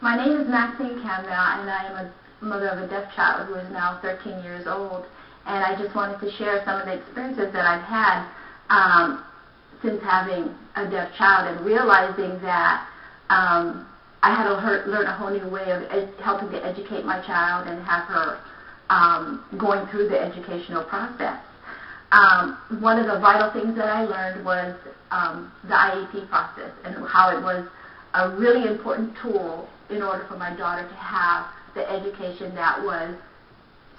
My name is Maxine Campbell, and I am a mother of a deaf child who is now 13 years old. And I just wanted to share some of the experiences that I've had since having a deaf child and realizing that I had to learn a whole new way of helping to educate my child and have her going through the educational process. One of the vital things that I learned was the IEP process and how it was a really important tool in order for my daughter to have the education that was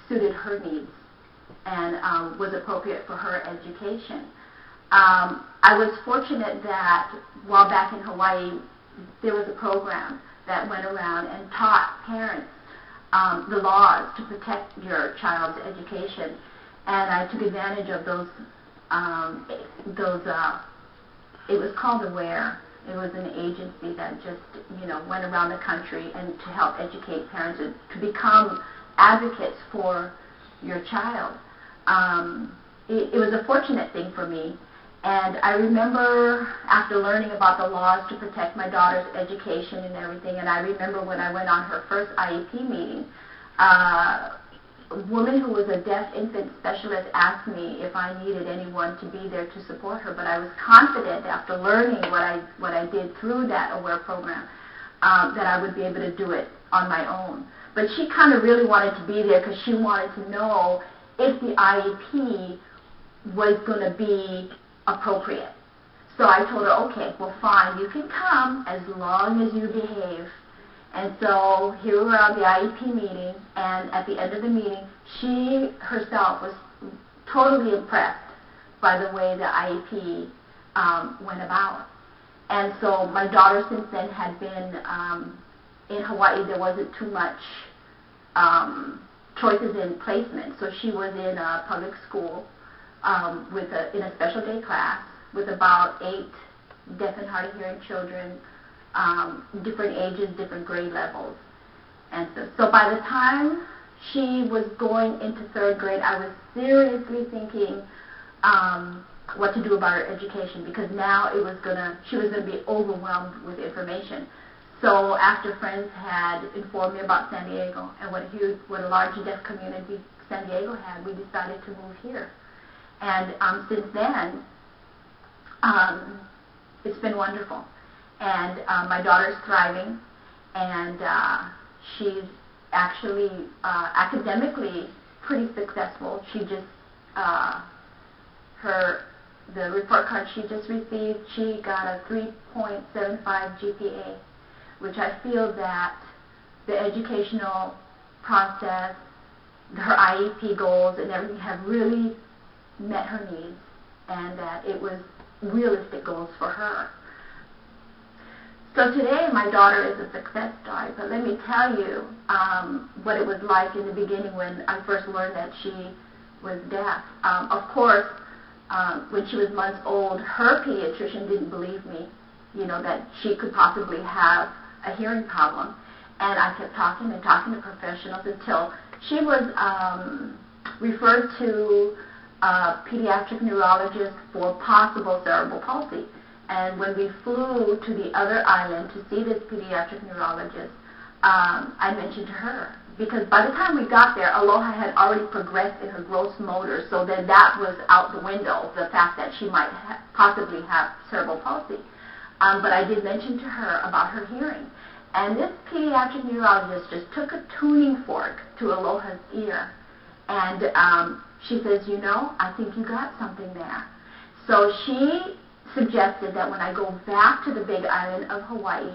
suited her needs and was appropriate for her education. I was fortunate that while back in Hawaii, there was a program that went around and taught parents the laws to protect your child's education, and I took advantage of those. It was called AWARE. It was an agency that just, went around the country and to help educate parents to become advocates for your child. It was a fortunate thing for me. And I remember after learning about the laws to protect my daughter's education and everything, and I remember when I went on her first IEP meeting, a woman who was a deaf infant specialist asked me if I needed anyone to be there to support her, but I was confident after learning what I did through that AWARE program that I would be able to do it on my own. But she kind of really wanted to be there because she wanted to know if the IEP was going to be appropriate. So I told her, okay, well fine, you can come as long as you behave. And so here we were at the IEP meeting, and at the end of the meeting, she herself was totally impressed by the way the IEP went about. And so my daughter since then had been in Hawaii. There wasn't too much choices in placement, so she was in a public school in a special day class with about 8 deaf and hard of hearing children, different ages, different grade levels. And so by the time she was going into 3rd grade, I was seriously thinking what to do about her education, because now she was going to be overwhelmed with information. So after friends had informed me about San Diego and what a large deaf community San Diego had, we decided to move here. And since then, it's been wonderful. And my daughter's thriving, and she's actually academically pretty successful. She just, the report card she just received, she got a 3.75 GPA, which I feel that the educational process, her IEP goals and everything have really met her needs, and that it was realistic goals for her. So today my daughter is a success story, but let me tell you what it was like in the beginning when I first learned that she was deaf. Of course, when she was months old, her pediatrician didn't believe me, that she could possibly have a hearing problem. And I kept talking to professionals until she was referred to a pediatric neurologist for possible cerebral palsy. And when we flew to the other island to see this pediatric neurologist, I mentioned to her, because by the time we got there, Aloha had already progressed in her gross motor, so then that was out the window, the fact that she might possibly have cerebral palsy. But I did mention to her about her hearing. And this pediatric neurologist just took a tuning fork to Aloha's ear, and she says, I think you got something there. So she suggested that when I go back to the Big Island of Hawaii,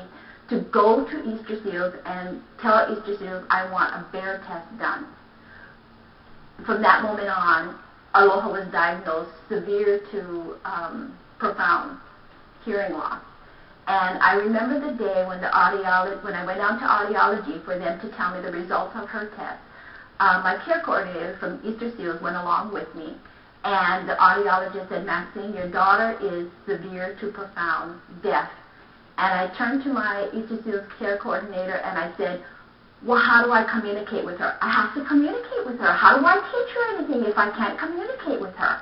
to go to Easter Seals and tell Easter Seals I want a bear test done. From that moment on, Aloha was diagnosed severe to profound hearing loss. And I remember the day when when I went down to audiology for them to tell me the results of her test. My care coordinator from Easter Seals went along with me, and the audiologist said, Maxine, your daughter is severe to profound deaf. And I turned to my Easter Seals care coordinator and I said, well, how do I communicate with her? I have to communicate with her. How do I teach her anything if I can't communicate with her?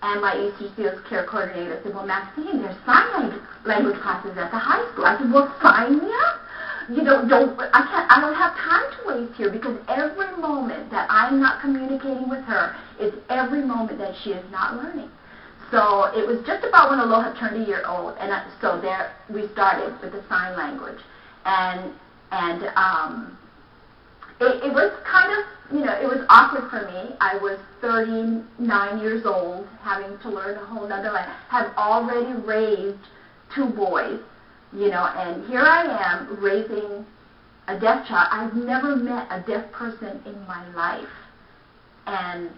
And my Easter Seals care coordinator said, well, Maxine, there's sign language classes at the high school. I said, well, sign me up. I don't have time to waste here, because every moment that I'm not communicating with her is every moment that she is not learning. So it was just about when Aloha turned a year old, and so there we started with the sign language, and it was kind of, it was awkward for me. I was 39 years old, having to learn a whole nother language, have already raised 2 boys, and here I am raising a deaf child. I've never met a deaf person in my life, and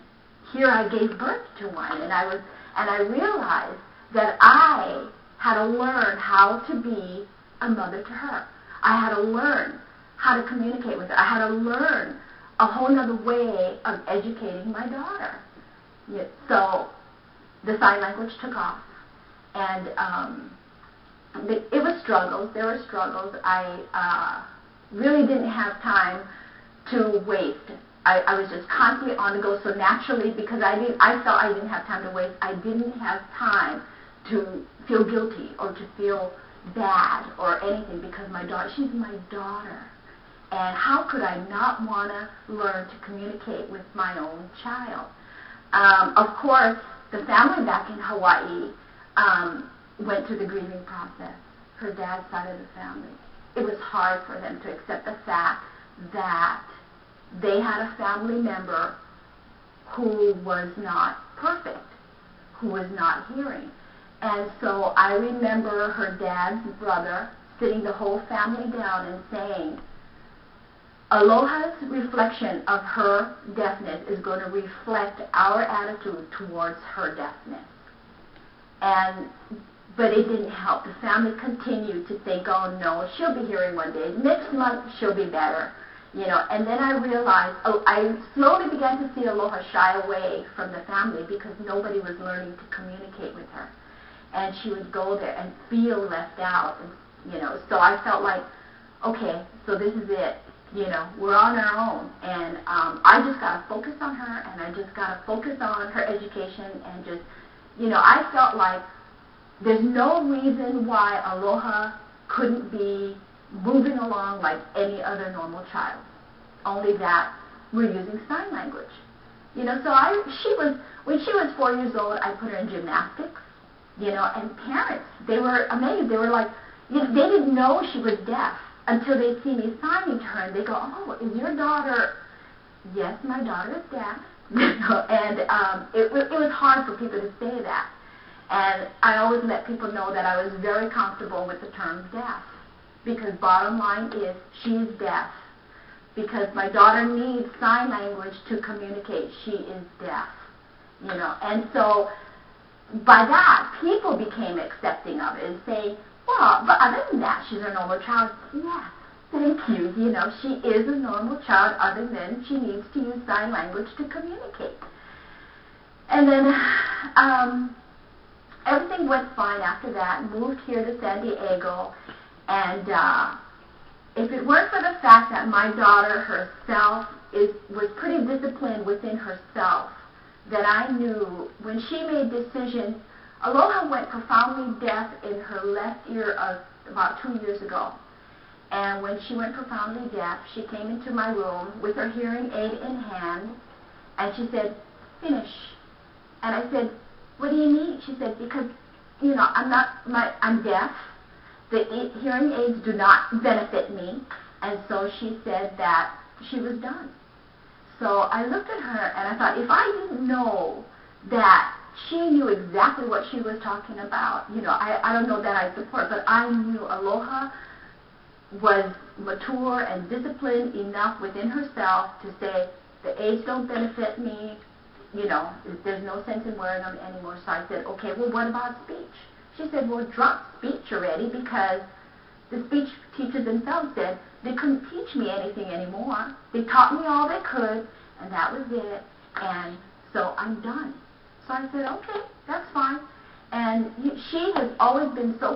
here I gave birth to one, and I realized that I had to learn how to be a mother to her. I had to learn how to communicate with her. I had to learn a whole other way of educating my daughter. So the sign language took off, and it was struggles. There were struggles. I really didn't have time to waste. I was just constantly on the go. So naturally, because I felt I didn't have time to waste, I didn't have time to feel guilty or to feel bad or anything, because she's my daughter. And how could I not want to learn to communicate with my own child? Of course, the family back in Hawaii went through the grieving process, her dad's side of the family. It was hard for them to accept the fact that they had a family member who was not perfect, who was not hearing. And so I remember her dad's brother sitting the whole family down and saying, Aloha's reflection of her deafness is going to reflect our attitude towards her deafness. But it didn't help. The family continued to think, oh no, she'll be hearing one day. Next month she'll be better. And then I realized, I slowly began to see Aloha shy away from the family because nobody was learning to communicate with her. And she would go there and feel left out. And, so I felt like, okay, so this is it. We're on our own. And I just got to focus on her, and I just got to focus on her education, and just, I felt like there's no reason why Aloha couldn't be moving along like any other normal child. Only that we're using sign language. So when she was 4 years old, I put her in gymnastics, and parents, they were amazed. They were like, they didn't know she was deaf until they see me signing to her, and they go, oh, is your daughter? Yes, my daughter is deaf. And it was hard for people to say that. And I always let people know that I was very comfortable with the term deaf, because bottom line is she's deaf, because my daughter needs sign language to communicate. She is deaf, And so by that, people became accepting of it and saying, well, but other than that, she's a normal child. Yes, thank you. She is a normal child, other than she needs to use sign language to communicate. And then everything went fine after that. Moved here to San Diego, and if it weren't for the fact that my daughter herself was pretty disciplined within herself, that I knew when she made decisions. Aloha went profoundly deaf in her left ear about 2 years ago. And when she went profoundly deaf, she came into my room with her hearing aid in hand, and she said, finish. And I said, what do you need? She said, because, I'm deaf. The hearing aids do not benefit me. And so she said that she was done. So I looked at her, and I thought, if I didn't know that she knew exactly what she was talking about, I don't know that I support, but I knew Aloha was mature and disciplined enough within herself to say, the aids don't benefit me, there's no sense in wearing them anymore. So I said, okay, well, what about speech? She said, well, drop speech already, because the speech teachers themselves said they couldn't teach me anything anymore. They taught me all they could, and that was it, and so I'm done. So I said, okay, that's fine. And she has always been so